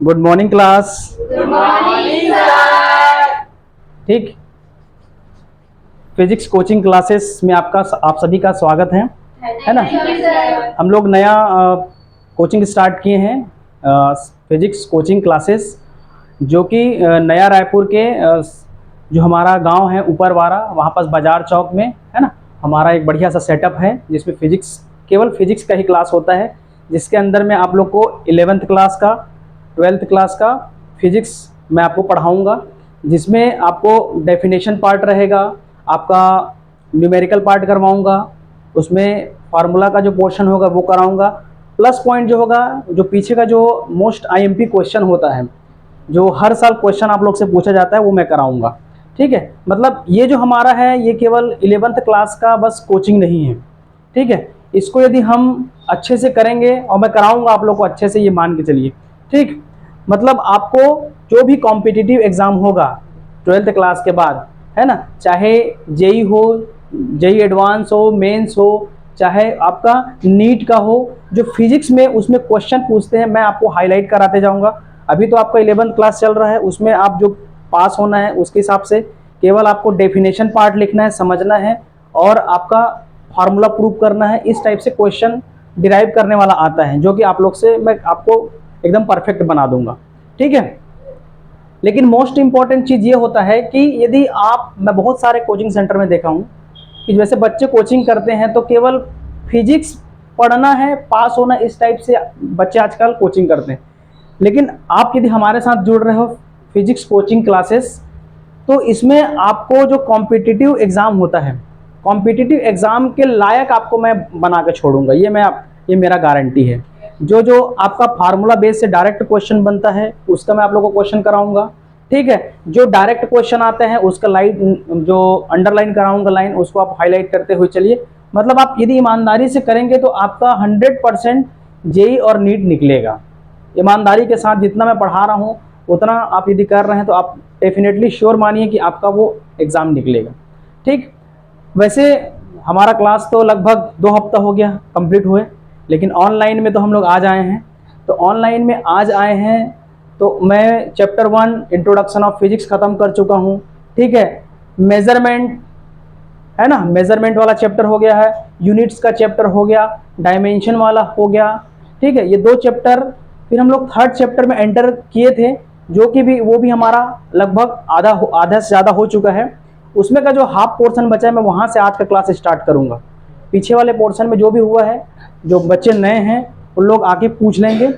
Good morning class. Good morning sir. ठीक, physics coaching classes में आप सभी का स्वागत है ना। सर। हम लोग नया कोचिंग स्टार्ट किए हैं, फिजिक्स कोचिंग क्लासेस, जो कि नया रायपुर के जो हमारा गांव है ऊपरवाड़ा, वहाँ पास बाजार चौक में है ना। हमारा एक बढ़िया सा सेटअप है जिसमें केवल फिजिक्स का ही क्लास होता है, जिसके अंदर में आप लोग को 11th क्लास का, 12th क्लास का फिजिक्स मैं आपको पढ़ाऊंगा, जिसमें आपको डेफिनेशन पार्ट रहेगा, आपका न्यूमेरिकल पार्ट करवाऊंगा, उसमें फार्मूला का जो पोर्शन होगा वो कराऊंगा, प्लस पॉइंट जो होगा, जो पीछे का जो मोस्ट आईएमपी क्वेश्चन होता है, जो हर साल क्वेश्चन आप लोग से पूछा जाता है, वो मैं कराऊंगा। ठीक है, मतलब ये जो हमारा है ये केवल 11th क्लास का बस कोचिंग नहीं है। ठीक है, इसको यदि हम अच्छे से करेंगे, और मैं कराऊंगा आप लोग को अच्छे से, ये मान के चलिए। ठीक, मतलब आपको जो भी कॉम्पिटिटिव एग्जाम होगा 12th क्लास के बाद, है ना, चाहे जेई हो, जेई एडवांस हो, मेंस हो, चाहे आपका नीट का हो, जो फिजिक्स में उसमें क्वेश्चन पूछते हैं मैं आपको हाईलाइट कराते जाऊंगा। अभी तो आपका 11th क्लास चल रहा है, उसमें आप जो पास होना है उसके हिसाब से केवल आपको डेफिनेशन पार्ट लिखना है, समझना है, और आपका फार्मूला प्रूव करना है। इस टाइप से क्वेश्चन डिराइव करने वाला आता है, जो कि आप लोग से मैं आपको एकदम परफेक्ट बना दूंगा। ठीक है, लेकिन मोस्ट इंपॉर्टेंट चीज़ ये होता है कि यदि मैं बहुत सारे कोचिंग सेंटर में देखा हूँ कि जैसे बच्चे कोचिंग करते हैं तो केवल फिजिक्स पढ़ना है, पास होना, इस टाइप से बच्चे आजकल कोचिंग करते हैं। लेकिन आप यदि हमारे साथ जुड़ रहे हो फिजिक्स कोचिंग क्लासेस, तो इसमें आपको जो कॉम्पिटिटिव एग्ज़ाम होता है, कॉम्पिटिटिव एग्ज़ाम के लायक आपको मैं बना के छोड़ूंगा, ये मेरा गारंटी है। जो जो आपका फार्मूला बेस से डायरेक्ट क्वेश्चन बनता है उसका मैं आप लोगों को क्वेश्चन कराऊंगा। ठीक है, जो डायरेक्ट क्वेश्चन आते हैं उसका लाइन, जो अंडरलाइन कराऊंगा लाइन, उसको आप हाईलाइट करते हुए चलिए। मतलब आप यदि ईमानदारी से करेंगे तो आपका 100% जेई और नीट निकलेगा। ईमानदारी के साथ जितना मैं पढ़ा रहा हूँ उतना आप यदि कर रहे हैं तो आप डेफिनेटली श्योर मानिए कि आपका वो एग्ज़ाम निकलेगा। ठीक, वैसे हमारा क्लास तो लगभग 2 हफ्ता हो गया कंप्लीट हुए, लेकिन ऑनलाइन में तो हम लोग आज आए हैं। तो ऑनलाइन में आज आए हैं तो मैं चैप्टर 1 इंट्रोडक्शन ऑफ फिजिक्स ख़त्म कर चुका हूँ। ठीक है, मेजरमेंट है ना, मेजरमेंट वाला चैप्टर हो गया है, यूनिट्स का चैप्टर हो गया, डायमेंशन वाला हो गया। ठीक है, ये 2 चैप्टर। फिर हम लोग 3rd चैप्टर में एंटर किए थे, जो कि भी वो भी हमारा लगभग आधा से ज़्यादा हो चुका है। उसमें का जो हाफ पोर्शन बचा है मैं वहाँ से आज का क्लास स्टार्ट करूँगा। पीछे वाले पोर्शन में जो भी हुआ है, जो बच्चे नए हैं उन लोग आके पूछ लेंगे।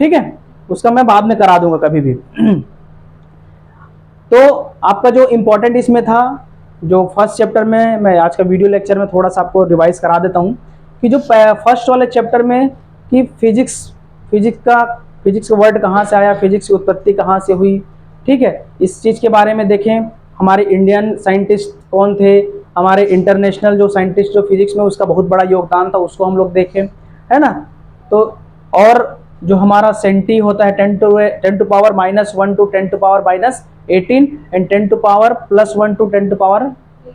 ठीक है, उसका मैं बाद में करा दूंगा कभी भी। तो आपका जो इम्पोर्टेंट इसमें था, जो फर्स्ट चैप्टर में, मैं आज का वीडियो लेक्चर में थोड़ा सा आपको रिवाइज करा देता हूँ कि जो फर्स्ट वाले चैप्टर में कि फिजिक्स का वर्ड कहाँ से आया, फिजिक्स की उत्पत्ति कहाँ से हुई। ठीक है, इस चीज़ के बारे में देखें, हमारे इंडियन साइंटिस्ट कौन थे, हमारे इंटरनेशनल जो साइंटिस्ट जो फिजिक्स में उसका बहुत बड़ा योगदान था उसको हम लोग देखें, है ना। तो और जो हमारा सेंटी होता है 10 to power -1 to 10 to power -18 and 10 to power +1 to 10 to power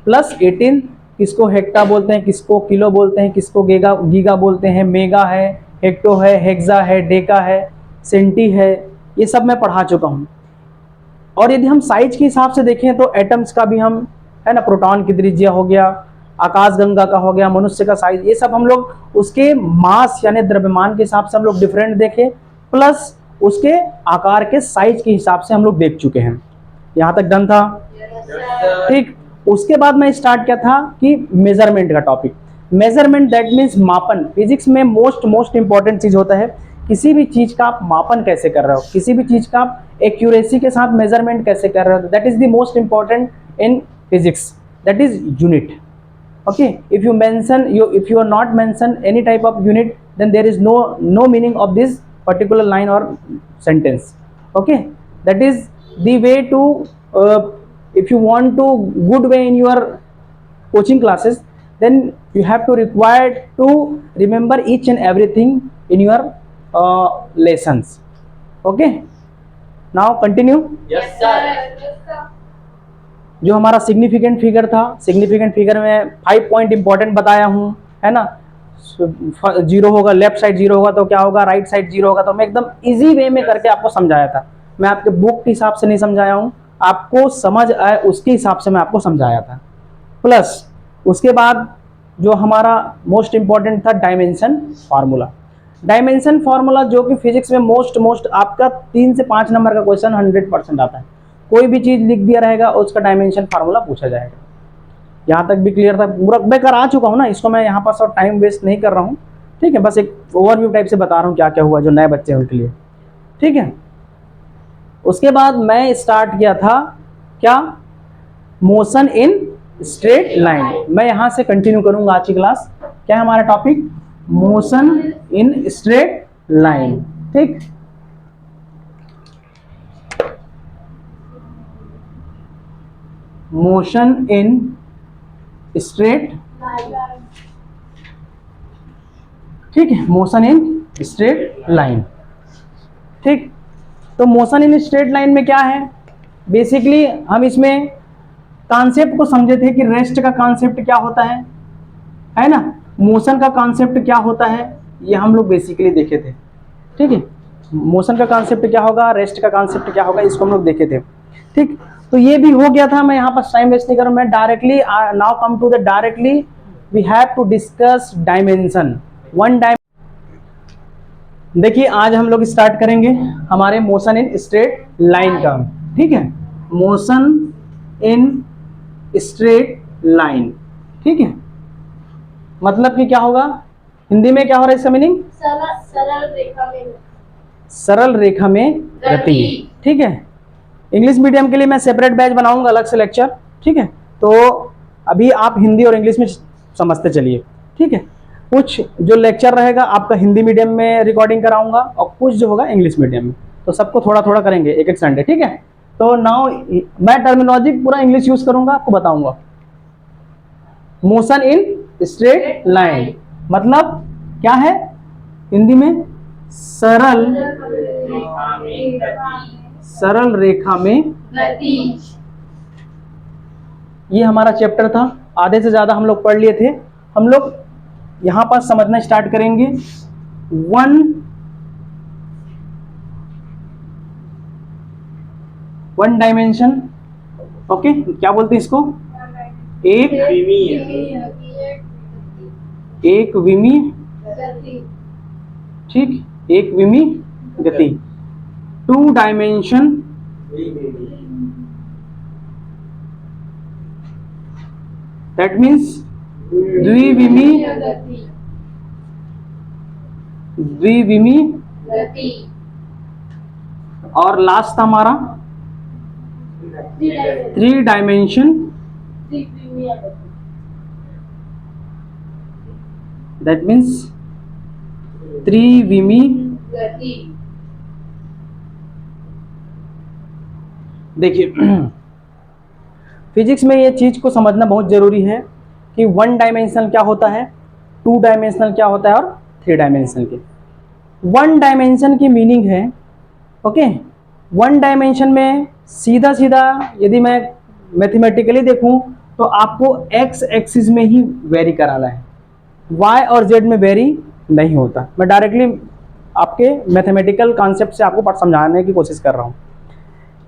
+18, किसको हेक्टा बोलते हैं, किसको किलो बोलते हैं, किसको गीगा बोलते हैं, मेगा है, हेक्टो है, हेक्सा है, डेका है, सेंटी है, ये सब मैं पढ़ा चुका हूँ। और यदि हम साइज के हिसाब से देखें तो एटम्स का भी हम, है ना, प्रोटॉन की त्रिज्या हो गया, आकाशगंगा का हो गया, मनुष्य का साइज, ये सब हम लोग उसके मास यानी द्रव्यमान के हिसाब से हम लोग डिफरेंट देखे, प्लस उसके आकार के साइज के हिसाब से हम लोग देख चुके हैं। यहाँ तक डन था? ठीक, उसके बाद मैं स्टार्ट किया था कि मेजरमेंट का टॉपिक। मेजरमेंट दैट मीन्स मापन। फिजिक्स में मोस्ट इंपॉर्टेंट चीज होता है, किसी भी चीज का आप मापन कैसे कर रहे हो, किसी भी चीज का आप एक्यूरेसी के साथ मेजरमेंट कैसे कर रहे हो, that is the most important in physics, that is unit. Okay, if you are not mention any type of unit, then there is no meaning of this particular line or sentence. Okay, that is the way to if you want to good way in your coaching classes, then you have to require to remember each and everything in your lessons. Okay, now continue. Yes sir. जो हमारा significant figure था, significant figure में 5 point important बताया हूँ, है ना। Zero होगा, left side zero होगा तो क्या होगा, राइट साइड जीरो होगा। तो मैं एकदम इजी वे में करके आपको समझाया था। मैं आपके बुक के हिसाब से नहीं समझाया हूँ, आपको समझ आए उसके हिसाब से मैं आपको समझाया था। प्लस उसके बाद जो हमारा मोस्ट इंपॉर्टेंट था डायमेंशन फार्मूला। डायमेंशन फार्मूला जो कि फिजिक्स में मोस्ट आपका 3 से 5 नंबर का क्वेश्चन 100% आता है। कोई भी चीज लिख दिया रहेगा और उसका डायमेंशन फार्मूला पूछा जाएगा। यहाँ तक भी क्लियर था? पूरा मैं करा चुका हूँ ना, इसको मैं यहाँ पर सब टाइम वेस्ट नहीं कर रहा हूँ। ठीक है, बस एक ओवरव्यू टाइप से बता रहा हूँ क्या क्या हुआ जो नए बच्चे हैं उनके लिए। ठीक है, उसके बाद मैं स्टार्ट किया था क्या, मोशन इन स्ट्रेट लाइन। मैं यहां से कंटिन्यू करूंगा आज की क्लास। क्या है हमारा topic, motion in straight line. ठीक, मोशन इन स्ट्रेट, ठीक है, मोशन इन स्ट्रेट लाइन। ठीक, तो मोशन इन स्ट्रेट लाइन में क्या है, बेसिकली हम इसमें कॉन्सेप्ट को समझे थे कि रेस्ट का कॉन्सेप्ट क्या होता है ना, मोशन का कॉन्सेप्ट क्या होता है, ये हम लोग बेसिकली देखे थे। ठीक है, मोशन का कॉन्सेप्ट क्या होगा, रेस्ट का कॉन्सेप्ट क्या होगा, इसको हम लोग देखे थे। ठीक, तो ये भी हो गया था। मैं यहाँ पर टाइम वेस्ट नहीं करूँ, मैं directly now come to the directly we have to discuss dimension one dimension. देखिए आज हम लोग स्टार्ट करेंगे हमारे मोशन इन स्ट्रेट लाइन का। ठीक है, मोशन इन स्ट्रेट लाइन। ठीक है, मतलब कि क्या होगा, हिंदी में क्या हो रहा है इसका मीनिंग, सरल रेखा में गति। ठीक है, इंग्लिश मीडियम के लिए मैं सेपरेट बैच बनाऊंगा अलग से लेक्चर। ठीक है, तो अभी आप हिंदी और इंग्लिश में समझते चलिए। ठीक है, कुछ जो लेक्चर रहेगा आपका हिंदी मीडियम में रिकॉर्डिंग कराऊंगा और कुछ जो होगा इंग्लिश मीडियम में, तो सबको थोड़ा थोड़ा करेंगे एक एक संडे। ठीक है, तो नाउ मैं टर्मिनोलॉजी पूरा इंग्लिश यूज करूंगा, आपको बताऊंगा। मोशन इन स्ट्रेट लाइन मतलब क्या है हिंदी में, सरल रेखा में गति। ये हमारा चैप्टर था, आधे से ज्यादा हम लोग पढ़ लिए थे। हम लोग यहां पर समझना स्टार्ट करेंगे वन डायमेंशन। ओके, क्या बोलते हैं इसको, एक विमीय, ठीक, एक विमीय गति। 2 डायमेंशन, दैट मीन्स द्विविमीय गति। और लास्ट हमारा 3 डायमेंशन, दैट मीन्स त्रिविमीय गति। देखिए फिजिक्स में ये चीज को समझना बहुत जरूरी है कि 1 डायमेंशनल क्या होता है, 2 डायमेंशनल क्या होता है और 3 डायमेंशनल के। 1 डायमेंशन की मीनिंग है, ओके, 1 डायमेंशन में सीधा सीधा यदि मैं मैथमेटिकली देखूं तो आपको एक्स एक्सिस में ही वेरी कराना है, वाई और जेड में वेरी नहीं होता। मैं डायरेक्टली आपके मैथमेटिकल कॉन्सेप्ट से आपको समझाने की कोशिश कर रहा हूँ।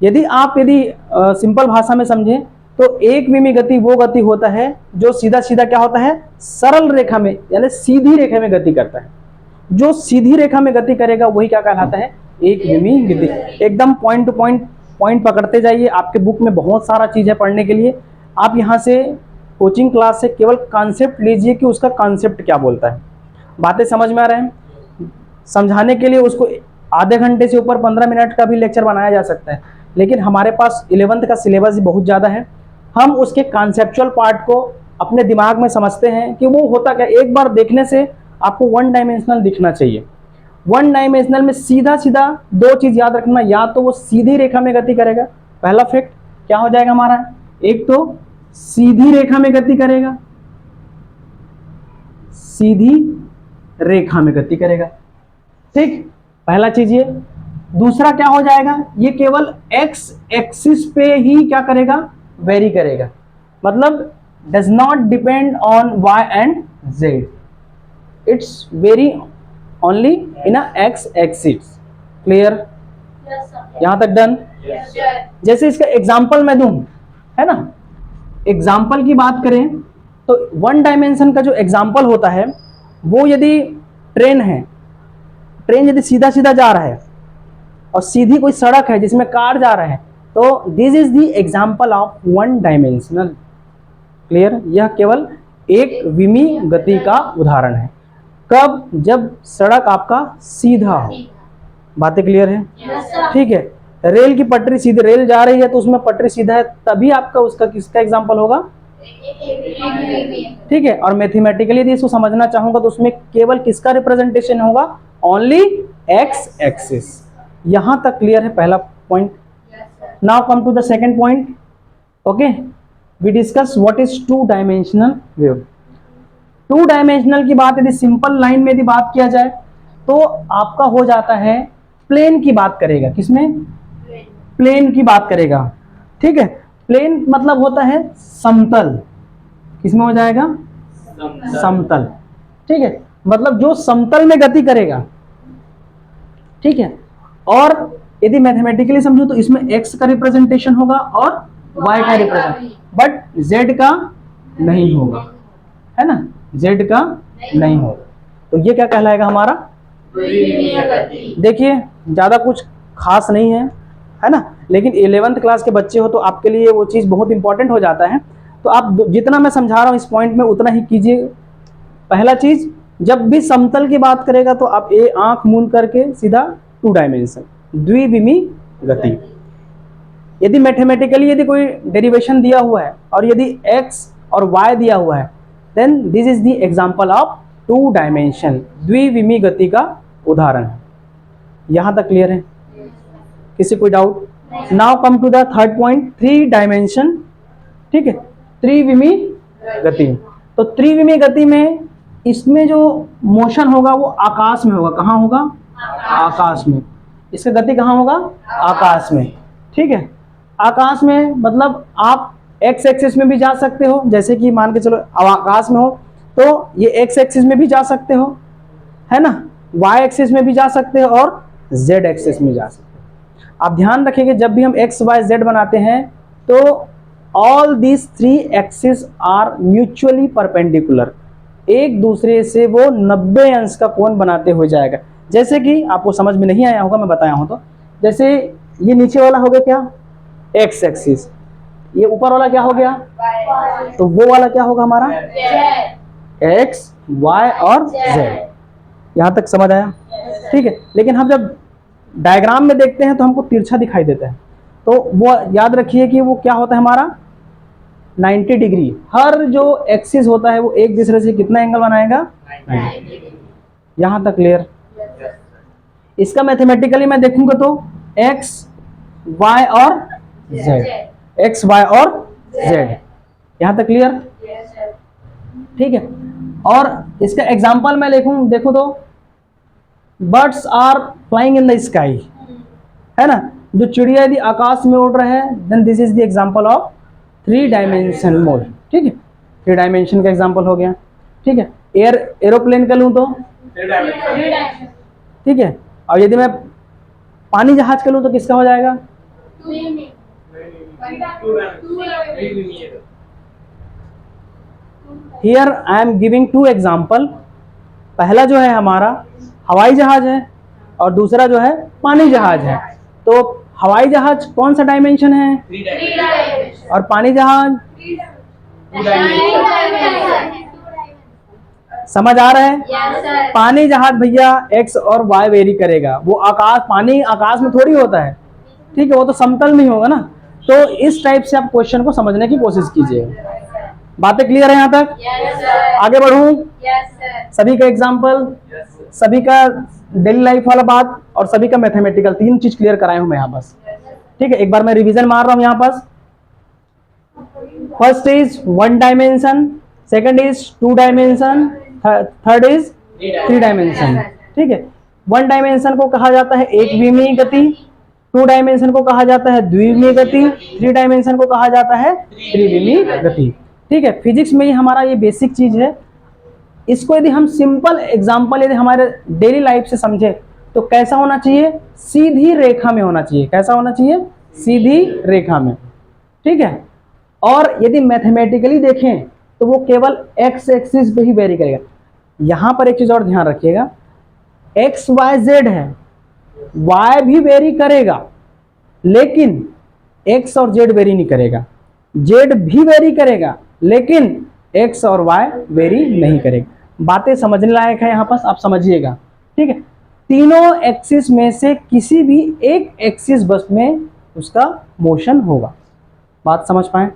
यदि सिंपल भाषा में समझें तो एक विमीय गति वो गति होता है जो सीधा सीधा क्या होता है, सरल रेखा में यानी सीधी रेखा में गति करता है। जो सीधी रेखा में गति करेगा वही क्या कहलाता है, एक विमीय गति। एकदम पॉइंट टू पॉइंट पकड़ते जाइए। आपके बुक में बहुत सारा चीज है पढ़ने के लिए। आप यहाँ से कोचिंग क्लास से केवल कॉन्सेप्ट लीजिए कि उसका कॉन्सेप्ट क्या बोलता है। बातें समझ में आ रहे हैं, समझाने के लिए उसको आधे घंटे से ऊपर 15 मिनट का भी लेक्चर बनाया जा सकता है, लेकिन हमारे पास 11th का सिलेबस बहुत ज़्यादा है। हम उसके कॉन्सेप्चुअल पार्ट को अपने दिमाग में समझते हैं कि वो होता क्या। एक बार देखने से आपको 1 डायमेंशनल दिखना चाहिए। 1 डायमेंशनल में सीधा सीधा 2 चीज़ याद रखना, या तो वो सीधी रेखा में गति करेगा, पहला फैक्ट क्या हो जाएगा हमारा, एक तो सीधी रेखा में गति करेगा, सीधी रेखा में गति करेगा, ठीक, पहला चीज ये। दूसरा क्या हो जाएगा, ये केवल एक्स एक्सिस पे ही क्या करेगा, वेरी करेगा, मतलब does not depend on y and z. It's vary only in a x axis. Clear? यहाँ तक डन? जैसे इसका एग्जाम्पल मैं दूं, है ना, एग्जाम्पल की बात करें तो वन डायमेंशन का जो एग्जाम्पल होता है वो यदि ट्रेन है, ट्रेन यदि सीधा सीधा जा रहा है और सीधी कोई सड़क है जिसमें कार जा रहा है, तो this is the example of one dimensional. Clear? यह केवल एक विमी गति का उदाहरण है। कब? जब सड़क आपका सीधा हो। बातें क्लियर है? ठीक है। रेल की पटरी सीधी, रेल जा रही है तो उसमें पटरी सीधा है, तभी आपका उसका किसका एग्जाम्पल होगा? ठीक है। और मैथमेटिकली यदि इसको समझना चाहूंगा तो उसमें केवल किसका रिप्रेजेंटेशन होगा? Only x axis. यहां तक क्लियर है पहला point? Now come to the second point. Okay, we discuss what is two dimensional wave. Two dimensional की बात यदि सिंपल लाइन में यदि बात किया जाए तो आपका हो जाता है, प्लेन की बात करेगा। किसमें? प्लेन की बात करेगा। ठीक है। प्लेन मतलब होता है समतल। किसमें हो जाएगा? समतल। ठीक है, मतलब जो समतल में गति करेगा। ठीक है। और यदि मैथमेटिकली समझो तो इसमें x का रिप्रेजेंटेशन होगा और y का रिप्रेजेंटेशन, बट z का नहीं होगा, है ना, z का नहीं होगा। तो ये क्या कहलाएगा हमारा? देखिए ज्यादा कुछ खास नहीं है ना, लेकिन 11th क्लास के बच्चे हो तो आपके लिए वो चीज बहुत इंपॉर्टेंट हो जाता है। तो आप जितना मैं समझा रहा हूं इस पॉइंट में उतना ही कीजिए। पहला चीज, जब भी समतल की बात करेगा तो आप ये आंख मूंद करके सीधा टू डायमेंशन, द्विविमी गति। यदि मैथमेटिकली यदि कोई डेरिवेशन दिया हुआ है और यदि x और y दिया हुआ है, then this is the example of two dimension, द्विविमी गति का उदाहरण है। यहां तक क्लियर है? किसी कोई doubt? Now come to the third point, three dimension. ठीक है, त्रिविमी गति। तो त्रिविमी गति में इसमें जो मोशन होगा वो आकाश में होगा। कहाँ होगा? आकाश में। इसका गति कहाँ होगा? आकाश में। ठीक है, आकाश में मतलब आप एक्स एक्सिस में भी जा सकते हो, जैसे कि मान के चलो आकाश में हो तो ये एक्स एक्सिस में भी जा सकते हो, है ना, वाई एक्सिस में भी जा सकते हो और जेड एक्सिस में जा सकते हो। आप ध्यान रखिए जब भी हम एक्स वाई जेड बनाते हैं तो all these three axis are mutually perpendicular, एक दूसरे से वो 90 अंश का कोण बनाते हुए जाएगा। जैसे कि आपको समझ में नहीं आया होगा, मैं बताया हूं तो, जैसे ये नीचे वाला हो गया क्या? X axis. ये ऊपर वाला क्या हो गया? तो वो वाला क्या होगा हमारा? एक्स वाई और जेड। यहां तक समझ आया? ठीक है। लेकिन हम जब डायग्राम में देखते हैं तो हमको तिरछा दिखाई देता है, तो वो याद रखिए कि वो क्या होता है हमारा? 90 डिग्री। हर जो एक्सिस होता है वो एक दूसरे से कितना एंगल बनाएगा? 90। यहां तक क्लियर? इसका मैथमेटिकली मैं देखूंगा तो एक्स वाई और जेड, एक्स वाई और जेड। यहां तक क्लियर? ठीक है। और इसका एग्जांपल मैं देखूं तो birds are flying in the sky, है ना, जो चिड़िया यदि आकाश में उड़ रहे हैं, then this is the example of three dimension mode. ठीक है, थ्री डायमेंशन का एग्जांपल हो गया। ठीक है। एरोप्लेन का लूं तो, ठीक है, और यदि मैं पानी जहाज का लूं तो किसका हो जाएगा? Here I am giving two example. पहला जो है हमारा हवाई जहाज है और दूसरा जो है पानी जहाज है। तो हवाई जहाज कौन सा डायमेंशन है? और पानी जहाज? समझ आ रहा है? पानी जहाज भैया एक्स और वाई वेरी करेगा, वो आकाश, पानी आकाश में थोड़ी होता है, ठीक है, वो तो समतल में ही होगा ना। तो इस टाइप से आप क्वेश्चन को समझने की कोशिश कीजिए। बातें क्लियर है यहाँ तक? आगे बढ़ूं? सभी का एग्जाम्पल, सभी का डेली लाइफ वाला बात और सभी का मैथमेटिकल, तीन चीज क्लियर कराया हूं मैं यहाँ बस। ठीक है, एक बार मैं रिवीजन मार रहा हूं यहाँ पास। First is one dimension, second is two dimension, third is three dimension. ठीक है, वन डायमेंशन को कहा जाता है एक विमीय गति, टू डायमेंशन को कहा जाता है द्विविमीय गति, थ्री डायमेंशन को कहा जाता है त्रिविमीय गति। ठीक है, फिजिक्स में ही हमारा ये बेसिक चीज है। इसको यदि हम सिंपल एग्जांपल यदि हमारे डेली लाइफ से समझे तो कैसा होना चाहिए, सीधी रेखा में होना चाहिए। कैसा होना चाहिए, सीधी रेखा में, ठीक है। और यदि मैथमेटिकली देखें तो वो केवल एक्स एक्सिस पे ही वेरी करेगा। यहां पर एक चीज और ध्यान रखिएगा, एक्स वाई जेड है, वाई भी वेरी करेगा लेकिन एक्स और जेड वेरी नहीं करेगा, जेड भी वेरी करेगा लेकिन एक्स और वाई वेरी नहीं करेगा। बातें समझने लायक है, यहां पर आप समझिएगा, ठीक है। तीनों एक्सिस में से किसी भी एक एक्सिस बस में उसका मोशन होगा। बात समझ पाए,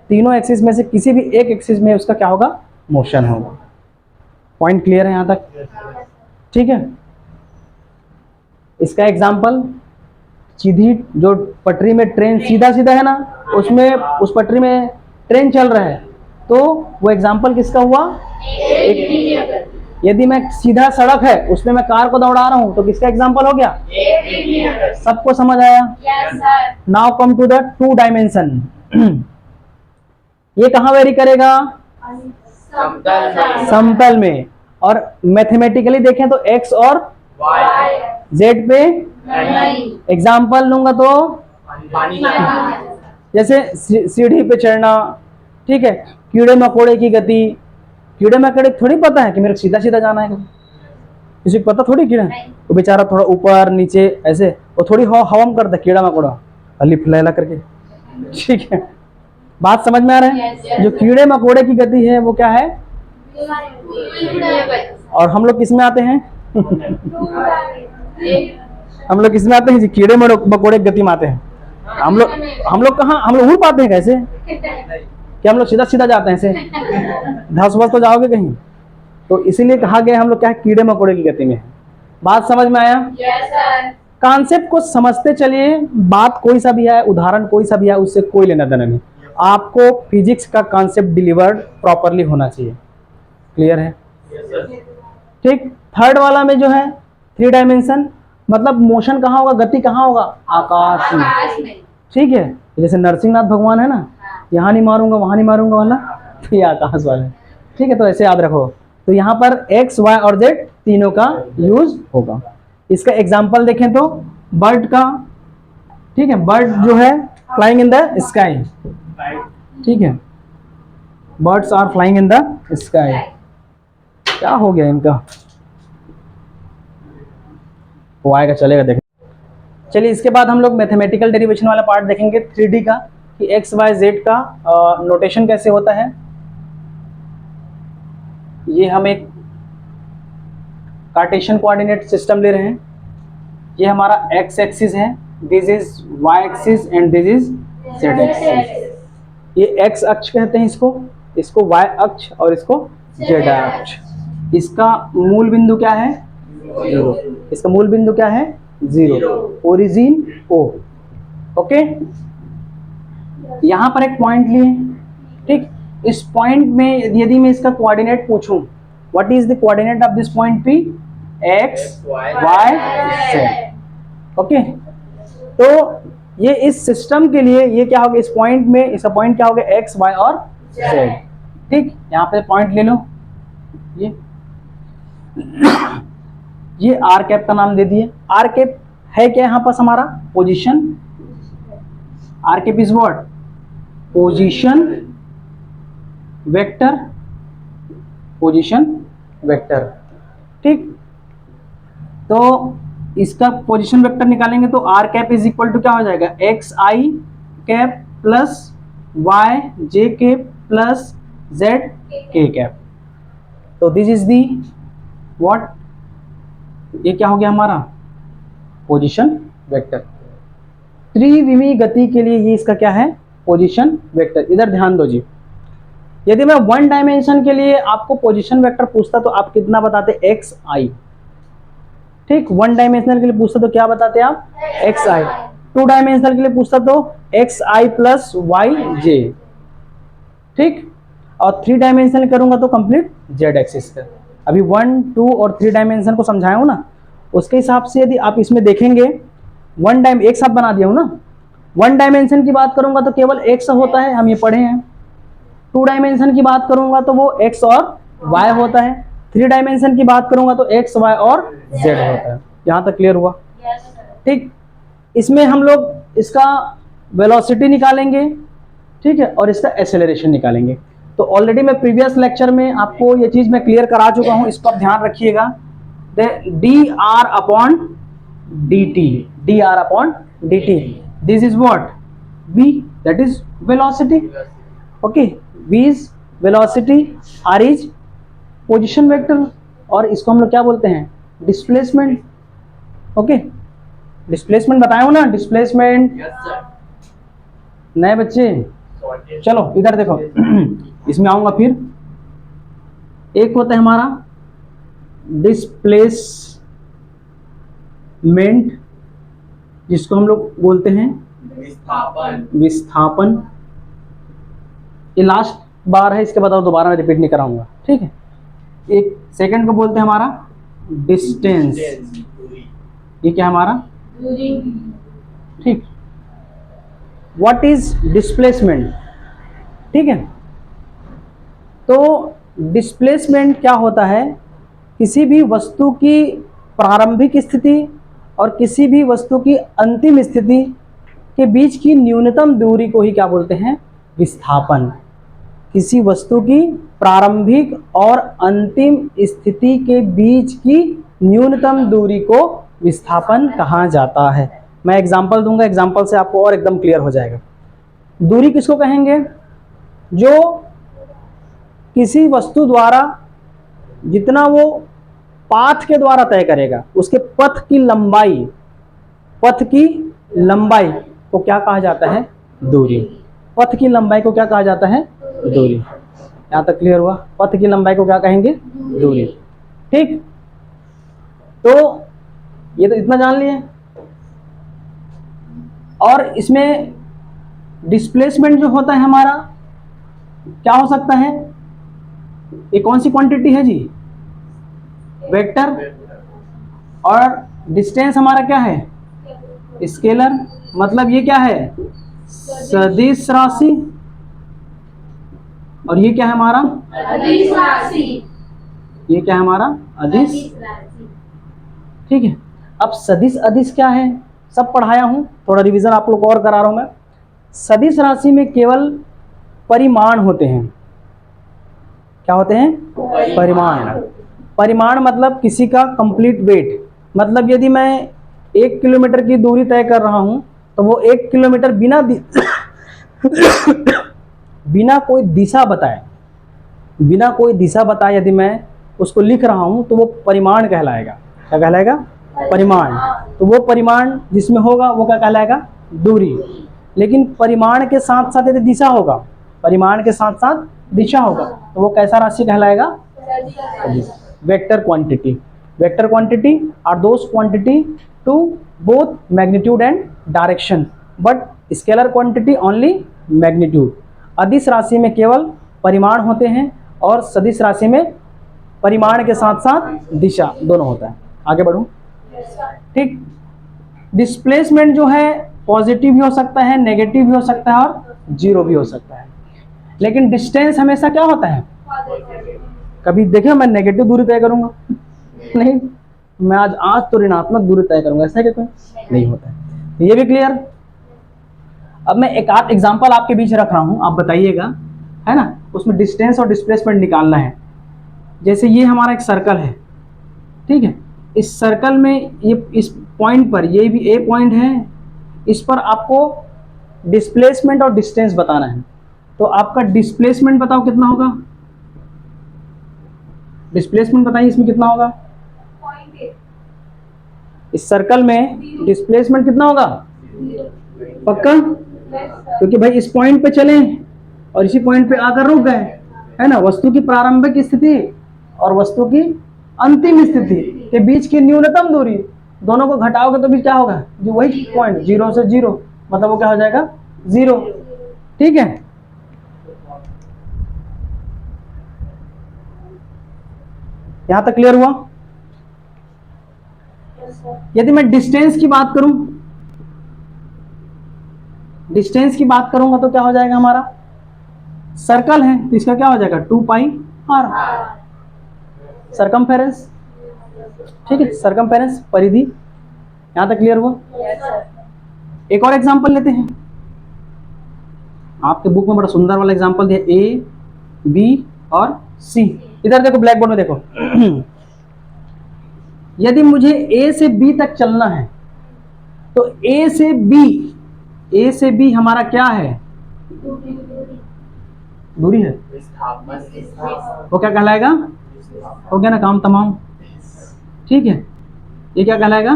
तीनों एक्सिस में से किसी भी एक एक्सिस में उसका क्या होगा, मोशन होगा। पॉइंट क्लियर है यहां तक, ठीक है। इसका एग्जांपल, सीधी जो पटरी में ट्रेन सीधा सीधा है ना, उसमें उस पटरी में ट्रेन चल रहा है, तो वो एग्जांपल किसका हुआ, यदि मैं सीधा सड़क है उसमें मैं कार को दौड़ा रहा हूं तो किसका एग्जांपल हो गया, सबको समझ आया। Now come to the two dimension. ये कहां वेरी करेगा, समतल में। और मैथमेटिकली देखें तो एक्स और जेड पे एग्जाम्पल लूंगा तो जैसे सीढ़ी पे चढ़ना, ठीक है, कीड़े मकोड़े की गति। कीड़े मकोड़े थोड़ी पता है कि मेरे को सीधा सीधा जाना है, किसी को पता थोड़ी कीड़ा, वो बेचारा थोड़ा ऊपर नीचे ऐसे वो थोड़ी हवा में करता है कीड़ा मकोड़ा हल्ली फुलैला करके, ठीक है। बात समझ में आ रहा है, जो कीड़े मकोड़े की गति है वो क्या है, और हम लोग किस में आते हैं हम लोग किसमें आते हैं जी, कीड़े मकोड़े गति में आते हैं। हम लोग कहाँ, हम लोग उड़ पाते हैं कैसे, कि हम लोग सीधा सीधा जाते हैं ऐसे, धस वस तो जाओगे कहीं, तो इसीलिए कहा गया हम लोग क्या है, कीड़े मकोड़े की गति में है। बात समझ में आया, कॉन्सेप्ट को समझते चलिए। बात कोई सा भी है, उदाहरण कोई सा भी है, उससे कोई लेना देना नहीं, आपको फिजिक्स का कॉन्सेप्ट डिलीवर्ड प्रॉपरली होना चाहिए। क्लियर है, ठीक। थर्ड वाला में जो है 3 डायमेंशन, मतलब मोशन कहाँ होगा, गति कहाँ होगा, आकाश में, ठीक है। जैसे नरसिंहनाथ भगवान है ना, यहाँ नहीं मारूंगा वहां नहीं मारूंगा वाला, तो ये आकाश वाला है, ठीक है। तो ऐसे याद रखो, तो यहाँ पर एक्स वाई और जेड तीनों का यूज होगा। इसका एग्जाम्पल देखें तो बर्ड का, ठीक है, बर्ड जो है फ्लाइंग इन द स्काई, ठीक है, birds are flying in the sky. क्या हो गया इनका, वो आएगा चलेगा, देखें। चलिए इसके बाद हम लोग मैथमेटिकल डेरिवेशन वाला पार्ट देखेंगे 3D का, कि एक्स वाई जेड का नोटेशन कैसे होता है। ये हम एक कार्टेशियन कोऑर्डिनेट सिस्टम ले रहे हैं। ये हमारा एक्स एक्सिस है, this is y axis and this is z axis. ये एक्स अक्ष कहते हैं इसको वाई अक्ष और इसको जेड अक्ष। इसका मूल बिंदु क्या है, 0। इसका मूल बिंदु क्या है, 0, ओरिजिन O, ओके। यहां पर एक पॉइंट लिए, ठीक। इस पॉइंट में यदि मैं इसका कोऑर्डिनेट पूछूं, what is the coordinate of this point P, x y z, okay. तो ये इस सिस्टम के लिए ये क्या होगा, इस पॉइंट में इसका पॉइंट क्या होगा, एक्स वाई और जेड, ठीक। यहाँ पे पॉइंट ले लो, ये आर कैप का नाम दे दिए। आर कैप है क्या यहाँ पास हमारा, position. R cap is what, position vector, position vector, ठीक। तो इसका पोजीशन वेक्टर निकालेंगे तो r cap is equal to क्या हो जाएगा, x i cap plus y j cap plus z k cap. तो दिस इज दी व्हाट, ये क्या हो गया हमारा, पोजीशन वेक्टर। त्रिविमीय गति के लिए ये इसका क्या है, पोजीशन वेक्टर। इधर ध्यान दो जी, यदि मैं 1 डायमेंशन के लिए आपको पोजीशन वेक्टर पूछता तो आप कितना बताते, एक्स आई, ठीक। 1 डायमेंशनल के लिए पूछता तो क्या बताते आप, एक्स आई। 2 डायमेंशनल के लिए पूछता तो एक्स आई प्लस वाई जे, ठीक। और 3 डायमेंशनल करूंगा तो कंप्लीट जेड एक्सिस का। अभी 1, 2 और 3 डायमेंशन को समझाया हूं ना, उसके हिसाब से यदि आप इसमें देखेंगे, एक साथ बना दिया हूं ना। 1 डायमेंशन की बात करूंगा तो केवल एक्स होता है, हम ये पढ़े हैं। 2 डायमेंशन की बात करूंगा तो वो एक्स और वाई होता है। 3 डायमेंशन की बात करूंगा तो एक्स वाई और जेड होता है। यहाँ तक क्लियर हुआ? ठीक। इसमें हम लोग इसका वेलोसिटी निकालेंगे, ठीक है, और इसका एक्सेलरेशन निकालेंगे। तो ऑलरेडी मैं प्रीवियस लेक्चर में आपको ये चीज मैं क्लियर करा चुका हूं, इसको आप ध्यान रखिएगा। D r upon d T, D r upon d T, this is what? v, that is velocity. Okay, v is velocity, r is position vector, और इसको हम लोग क्या बोलते हैं? डिस्प्लेसमेंट। ओके, डिस्प्लेसमेंट बताया हूं ना, डिस्प्लेसमेंट। नए बच्चे चलो इधर देखो इसमें आऊंगा फिर। एक होता है हमारा डिस्प्लेसमेंट, जिसको हम लोग बोलते हैं विस्थापन। ये लास्ट बार है, इसके बाद और दोबारा मैं रिपीट नहीं कराऊंगा, ठीक है। एक सेकंड को बोलते हैं हमारा डिस्टेंस। ये क्या है हमारा? ठीक। What is displacement? ठीक है, तो डिस्प्लेसमेंट क्या होता है? किसी भी वस्तु की प्रारंभिक स्थिति और किसी भी वस्तु की अंतिम स्थिति के बीच की न्यूनतम दूरी को ही क्या बोलते हैं? विस्थापन। किसी वस्तु की प्रारंभिक और अंतिम स्थिति के बीच की न्यूनतम दूरी को विस्थापन कहा जाता है। मैं एग्जांपल दूंगा, एग्जांपल से आपको और एकदम क्लियर हो जाएगा। दूरी किसको कहेंगे? जो किसी वस्तु द्वारा जितना वो पाथ के द्वारा तय करेगा, उसके पथ की लंबाई, पथ की लंबाई को क्या कहा जाता है? दूरी। पथ की लंबाई को क्या कहा जाता है? दूरी। यहां तक क्लियर हुआ? पथ की लंबाई को क्या कहेंगे? दूरी। ठीक, तो ये तो इतना जान लिए। और इसमें डिस्प्लेसमेंट जो होता है हमारा क्या हो सकता है? ये कौन सी क्वांटिटी है जी? वेक्टर। और डिस्टेंस हमारा क्या है? स्केलर। मतलब ये क्या है? सदिश राशि। और ये क्या है हमारा? अदिश राशि। ये क्या है हमारा? अदिश। ठीक है। अब सदिश अदिश क्या है? सब पढ़ाया हूं, थोड़ा रिवीजन आप लोग और करा रहा हूं मैं। सदिश राशि में केवल परिमाण होते हैं। क्या होते हैं? परिमाण। परिमाण मतलब किसी का कंप्लीट वेट। मतलब यदि मैं 1 किलोमीटर की दूरी तय कर रहा हूं तो वो 1 किलोमीटर बिना कोई दिशा बताए, बिना कोई दिशा बताए यदि मैं उसको लिख रहा हूं तो वो परिमाण कहलाएगा। क्या कहलाएगा? परिमाण। तो वो परिमाण जिसमें होगा वो क्या कहलाएगा? दूरी। लेकिन परिमाण के साथ साथ यदि दिशा होगा, परिमाण के साथ साथ दिशा होगा तो वो कैसा राशि कहलाएगा? Vector quantity. Vector quantity are those quantity to both magnitude and direction, but scalar quantity only magnitude. अदिश राशि में केवल परिमाण होते हैं और सदिश राशि में परिमाण के साथ साथ दिशा दोनों होता है। आगे बढ़ूं? ठीक। डिस्प्लेसमेंट जो है पॉजिटिव भी हो सकता है, नेगेटिव भी हो सकता है और जीरो भी हो सकता है। लेकिन डिस्टेंस हमेशा क्या होता है? कभी देखिए मैं नेगेटिव दूरी तय करूंगा नहीं, मैं आज तो ऋणात्मक दूरी तय करूंगा, ऐसा क्या? कोई नहीं होता है। तो ये भी क्लियर। अब मैं एक आध एग्जांपल आपके बीच रख रहा हूं, आप बताइएगा, है ना। उसमें डिस्टेंस और डिस्प्लेसमेंट निकालना है। जैसे ये हमारा एक सर्कल है, ठीक है। इस सर्कल में ये इस पॉइंट पर, ये भी ए पॉइंट है, इस पर आपको डिस्प्लेसमेंट और डिस्टेंस बताना है। तो आपका डिस्प्लेसमेंट बताओ कितना होगा? डिस्प्लेसमेंट बताइए इसमें कितना होगा? इस सर्कल में डिस्प्लेसमेंट कितना होगा? पक्का? क्योंकि भाई इस पॉइंट पे चले और इसी पॉइंट पे आकर रुक गए, है ना। वस्तु की प्रारंभिक स्थिति और वस्तु की अंतिम स्थिति के बीच की न्यूनतम दूरी, दोनों को घटाओगे तो भी क्या होगा? जो वही पॉइंट 0 से 0, मतलब वो क्या हो जाएगा? 0। ठीक है। यहां तक क्लियर हुआ? यदि मैं डिस्टेंस की बात करूं, डिस्टेंस की बात करूंगा तो क्या हो जाएगा हमारा? सर्कल है तो इसका क्या हो जाएगा? 2 पाई r। सरकमफेरेंस, ठीक है, सरकमफेरेंस परिधि। यहाँ तक क्लियर हुआ? Yes, sir. एक और एग्जांपल लेते हैं। आपके बुक में बड़ा सुंदर वाला एग्जांपल दिया, ए बी और सी। इधर देखो, ब्लैक बोर्ड में देखो। यदि मुझे ए से बी तक चलना है तो ए से बी हमारा क्या है? दूरी है। वो क्या कहलाएगा? हो गया ना काम तमाम, ठीक है। ये क्या कहलाएगा?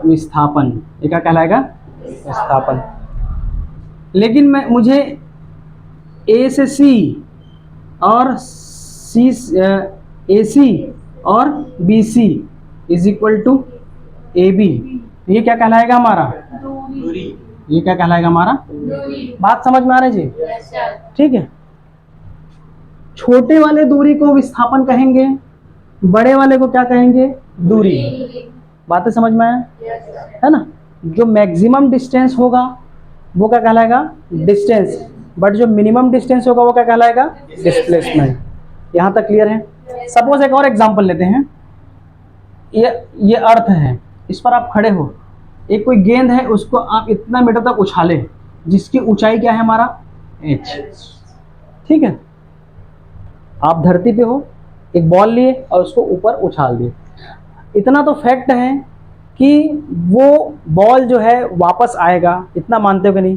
विस्थापन। ये क्या कहलाएगा? विस्थापन। लेकिन मुझे ए से सी और ए सी और b c is equal to a b, ये क्या कहलाएगा हमारा? दूरी। ये क्या कहलाएगा हमारा? दूरी। बात समझ में आ रही है जी? Yes, sir. ठीक है। छोटे वाले दूरी को विस्थापन कहेंगे, बड़े वाले को क्या कहेंगे? दूरी। बातें समझ में आया? Yes, sir. है ना? जो मैक्सिमम डिस्टेंस होगा वो क्या कहलाएगा? डिस्टेंस। बट जो मिनिमम डिस्टेंस होगा वो क्या कहलाएगा? डिस्प्लेसमेंट। यहाँ तक क्लियर है? सपोज एक और एग्जांपल लेते हैं। ये अर्थ है, इस पर आप खड़े हो, एक कोई गेंद है, उसको आप इतना मीटर तक उछाले, जिसकी ऊंचाई क्या है हमारा? h। ठीक है। आप धरती पे हो, एक बॉल लिए और उसको ऊपर उछाल दिए। इतना तो फैक्ट है कि वो बॉल जो है वापस आएगा, इतना मानते हो कि नहीं?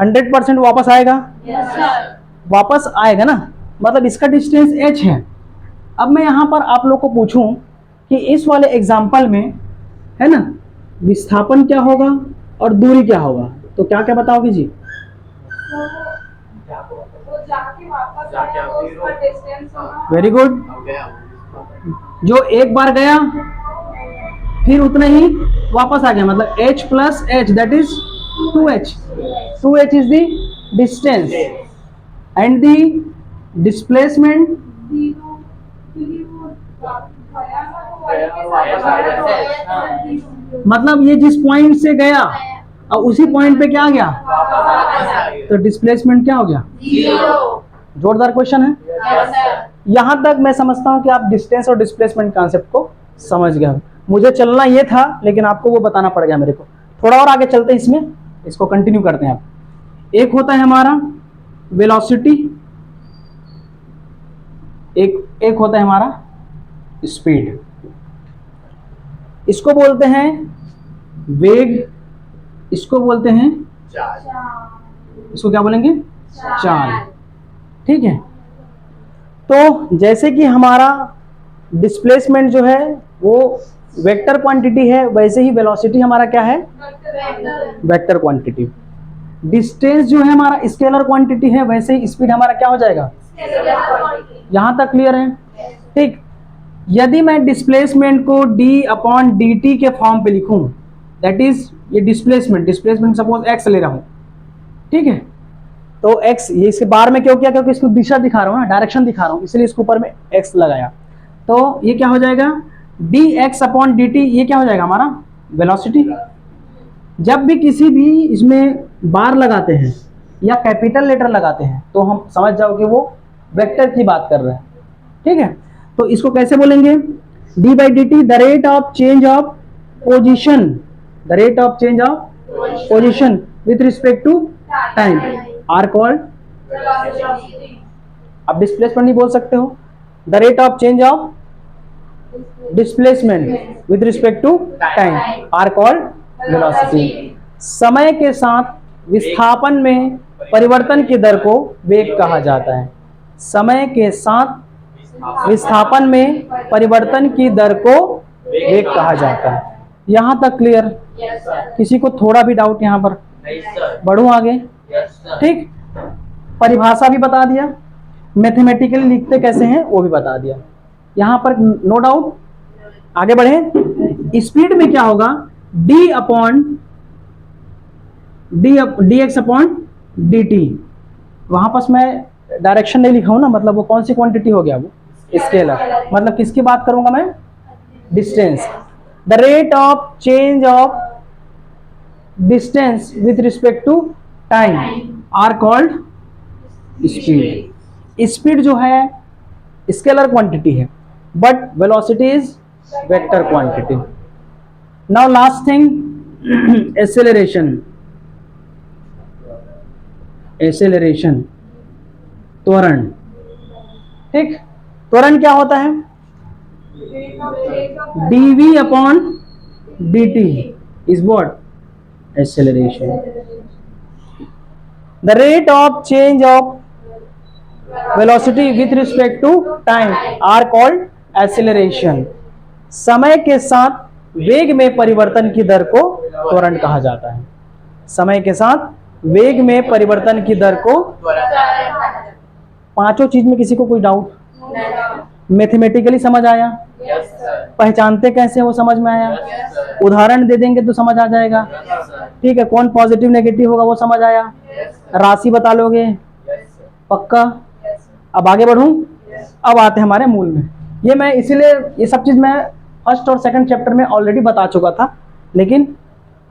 100% वापस आएगा? Yes, sir. वापस आएगा ना, मतलब इसका डिस्टेंस h है। अब मैं यहाँ पर आप लोग को पूछूं कि इस वाले एग्जाम्पल में, है ना, विस्थापन क्या होगा और दूरी क्या होगा, तो क्या क्या बताओगे जी? Very good. जो एक बार गया फिर उतना ही वापस आ गया, मतलब h plus h, that is 2h। 2h is the distance and the displacement मतलब ये जिस पॉइंट से गया और उसी पॉइंट पे क्या आ गया, तो डिस्प्लेसमेंट क्या हो गया? Zero. जोरदार क्वेश्चन है। Yes, sir. यहां तक मैं समझता हूं कि आप डिस्टेंस और डिस्प्लेसमेंट कॉन्सेप्ट को समझ गए हो। मुझे चलना ये था, लेकिन आपको वो बताना पड़ गया मेरे को। थोड़ा और आगे चलते हैं, इसमें इसको कंटिन्यू करते हैं। आप एक होता है हमारा वेलोसिटी, एक होता है हमारा स्पीड। इसको बोलते हैं वेग, इसको बोलते हैं, इसको क्या बोलेंगे? चाल। ठीक है। तो जैसे कि हमारा डिस्प्लेसमेंट जो है वो वेक्टर क्वांटिटी है, वैसे ही वेलोसिटी हमारा क्या है? Vector quantity. डिस्टेंस जो है हमारा स्केलर क्वांटिटी है, वैसे ही स्पीड हमारा क्या हो जाएगा? यहां तक क्लियर है? ठीक। यदि मैं डिस्प्लेसमेंट को d/dt के फॉर्म पे लिखूं, दैट इज ये डिस्प्लेसमेंट सपोज x ले रहा हूं, ठीक है, तो x, ये इसके बार में क्यों किया? क्योंकि इसको दिशा दिखा रहा हूं ना, डायरेक्शन दिखा रहा हूं, इसलिए इसके ऊपर में x लगाया। तो ये क्या हो जाएगा? dx/dt। ये क्या हो जाएगा हमारा? वेलोसिटी। जब भी किसी भी इसमें बार लगाते हैं या कैपिटल लेटर लगाते हैं तो हम समझ जाओ कि वो वेक्टर की बात कर रहे हैं। ठीक है। तो इसको कैसे बोलेंगे? d/dt, the rate of change of position, the rate of change of position with respect to time are called. अब डिस्प्लेसमेंट नहीं बोल सकते हो, the rate of change of displacement with respect to time are called velocity. समय के साथ विस्थापन में परिवर्तन की दर को वेग कहा जाता है। समय के साथ विस्थापन में परिवर्तन की दर को वेग कहा जाता है। यहां तक क्लियर? Yes, sir. किसी को थोड़ा भी डाउट यहां पर? नहीं सर। बढ़ू आगे? Yes, sir. ठीक। परिभाषा भी बता दिया, मैथमेटिकली लिखते कैसे हैं वो भी बता दिया। यहां पर नो डाउट। आगे बढ़े। स्पीड में क्या होगा? dx/dt। वहां पर मैं डायरेक्शन नहीं लिखा हूं ना, मतलब वो कौन सी क्वांटिटी हो गया? वो स्केलर। मतलब किसकी बात करूंगा मैं? Distance. The rate of change of distance with respect to time are called speed. Speed जो है स्केलर क्वांटिटी है, but velocity is vector quantity. Now last thing, acceleration. Acceleration, त्वरण। ठीक, त्वरण क्या होता है? dv upon dt is what? Acceleration. The rate of change of velocity with respect to time are called acceleration. समय के साथ वेग में परिवर्तन की दर को त्वरण कहा जाता है। समय के साथ वेग में परिवर्तन की दर को, पांचों चीज में किसी को कोई डाउट? मैथमेटिकली समझ आया? Yes sir. पहचानते कैसे वो समझ में आया? Yes sir. उदाहरण दे देंगे तो समझ आ जाएगा। Yes sir. ठीक है, कौन पॉजिटिव नेगेटिव होगा वो समझ आया। Yes sir. राशि बता लोगे? Yes sir. पक्का? Yes sir. अब आगे बढ़ूं? यस। अब आते हैं हमारे मूल में। ये मैं इसीलिए ये सब चीज मैं फर्स्ट और सेकंड चैप्टर में ऑलरेडी बता चुका था, लेकिन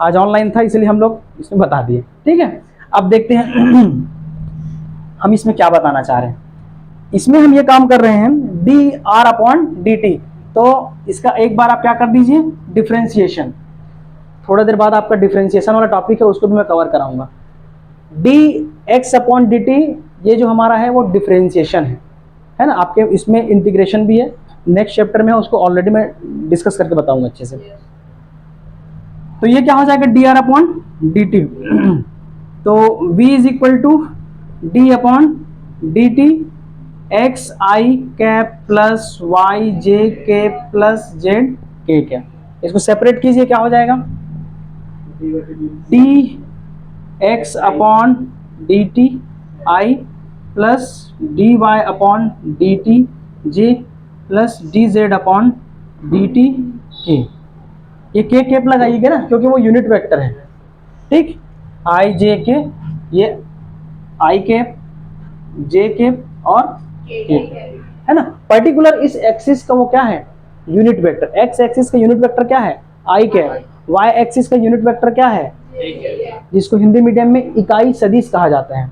आज ऑनलाइन था इसलिए हम लोग इसमें बता दिए। ठीक है, अब देखते हैं हम इसमें क्या बताना चाह रहे हैं। इसमें हम ये काम कर रहे हैं D r upon d t. तो इसका एक बार आप क्या कर दीजिए, डिफ्रेंसिएशन। थोड़ा देर बाद आपका डिफ्रेंसिएशन वाला टॉपिक है, उसको भी मैं कवर कराऊंगा। D x upon d T, ये जो हमारा है वो डिफ्रेंसिएशन है ना। आपके इसमें इंटीग्रेशन भी है, नेक्स्ट चैप्टर में उसको ऑलरेडी मैं डिस्कस करके बताऊंगा अच्छे से। तो ये क्या हो जाएगा, d r upon d t. तो v is equal to d upon d t x i cap plus y j k plus z k cap. इसको सेपरेट कीजिए, क्या हो जाएगा, d x upon d t i plus d y upon d t j plus d z upon d t k. ये के cap लगाइएगा ना, क्योंकि वो यूनिट वेक्टर है। ठीक, आई जे के, ये आई कैप, जे कैप और के, है ना। पर्टिकुलर इस एक्सिस का वो क्या है, यूनिट वेक्टर। एक्स एक्सिस का यूनिट वेक्टर क्या है, आई कैप। वाई एक्सिस का यूनिट वेक्टर क्या है, जिसको हिंदी मीडियम में इकाई सदिश कहा जाता है।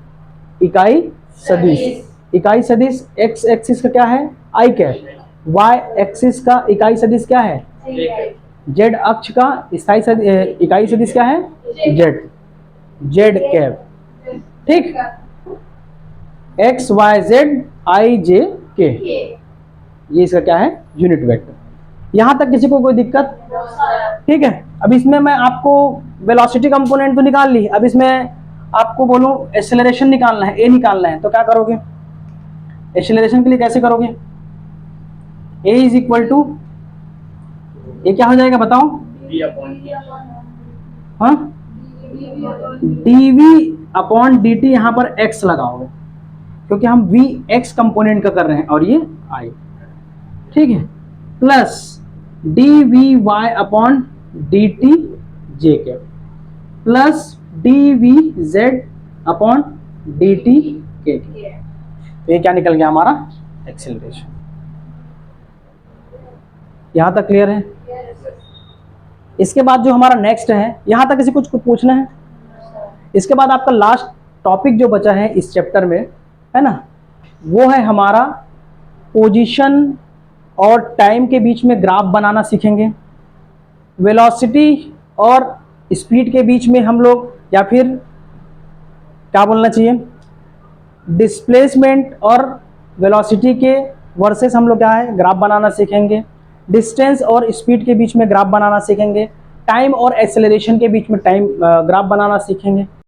इकाई सदिश। इकाई सदिश एक्स एक्सिस का क्या है, आई कैप। वाई एक्सिस का इकाई सदिश क्या है, जेड अक्ष का इकाई सदिश क्या है, जेड, जेड कैप। ठीक, एक्स वाई जेड आई जे के, ये इसका क्या है, यूनिट वेक्टर। यहां तक किसी को कोई दिक्कत? ठीक है, अब इसमें मैं आपको वेलोसिटी कंपोनेंट तो निकाल ली, अब इसमें आपको बोलूं एक्सेलरेशन निकालना है, ए निकालना है, तो क्या करोगे? एक्सेलरेशन के लिए कैसे करोगे? ए इज इक्वल टू, ये क्या हो जाएगा बताओ? हाँ, dv अपॉन dt, यहाँ पर x लगाओगे क्योंकि हम v x कंपोनेंट का कर रहे हैं और ये i। ठीक है, plus dvy upon dt j cap plus dvz upon dt k। तो ये क्या निकल गया हमारा, एक्सेलरेशन। यहां तक क्लियर है? इसके बाद जो हमारा नेक्स्ट है, यहां तक किसी कुछ पूछना है? इसके बाद आपका लास्ट टॉपिक जो बचा है इस चैप्टर में, है ना, वो है हमारा पोजीशन और टाइम के बीच में ग्राफ बनाना सीखेंगे। वेलोसिटी और स्पीड के बीच में हम लोग, या फिर क्या बोलना चाहिए, डिस्प्लेसमेंट और वेलोसिटी के वर्सेस हम लोग क्या है, ग्राफ बनाना सीखेंगे। डिस्टेंस और स्पीड के बीच में ग्राफ बनाना सीखेंगे। टाइम और एक्सेलरेशन के बीच में टाइम ग्राफ बनाना सीखेंगे।